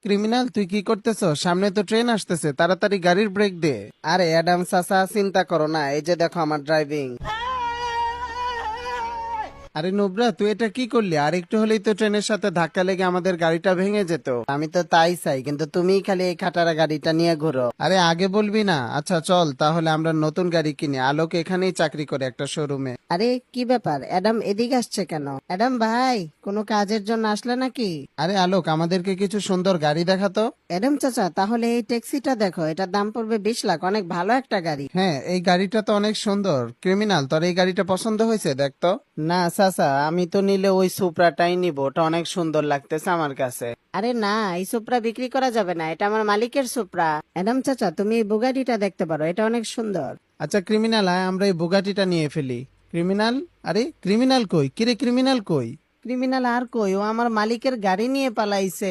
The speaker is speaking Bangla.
ক্রিমিনাল, তুই কি করতেছ? সামনে তো ট্রেন আসতেছে, তাড়াতাড়ি গাড়ির ব্রেক দে। আরে অ্যাডাম চাচা, চিন্তা করো না, এই যে দেখো আমার ড্রাইভিং। আরে নুবরা, তুই এটা কি করলি? আর একটু হলেই তো ট্রেনের সাথে ধাক্কা লেগে আমাদের গাড়িটা ভেঙে যেত। আমি তো তাই চাই, কিন্তু তুমিই খালি এই খাটারা গাড়িটা নিয়ে ঘুরো। আরে আগে বলবি না? আচ্ছা চল তাহলে আমরা নতুন গাড়ি কিনি। আলোক এখানেই চাকরি করে একটা শোরুমে। আরে কি ব্যাপার, অ্যাডাম এদিকে আসছে কেন? অ্যাডাম ভাই, কোনো কাজের জন্য আসলে নাকি? আরে আলোক, আমাদেরকে কিছু সুন্দর গাড়ি দেখাতো। অ্যাডাম চাচা, তাহলে এই ট্যাক্সিটা দেখো, এটার দাম পড়বে 20 লাখ, অনেক ভালো একটা গাড়ি। হ্যাঁ, এই গাড়িটা তো অনেক সুন্দর। ক্রিমিনাল, তোর এই গাড়িটা পছন্দ হয়েছে? দেখতো। না চাচা, আমি তো নিলে ওই সুপ্রাটাই নিব, ওটা অনেক সুন্দর লাগতেছে আমার কাছে। আরে না, এই সুপ্রা বিক্রি করা যাবে না, এটা আমার মালিকের সুপ্রা। অ্যাডাম চাচা, তুমি এই বুগাটিটা দেখতে পারো, এটা অনেক সুন্দর। আচ্ছা ক্রিমিনাল, আয় আমরা এই বুগাটিটা নিয়ে ফেলি। ক্রিমিনাল, আরে ক্রিমিনাল কই? কিরে ক্রিমিনাল কই? ক্রিমিনাল আর কই, ও আমার মালিকের গাড়ি নিয়ে পালাইছে।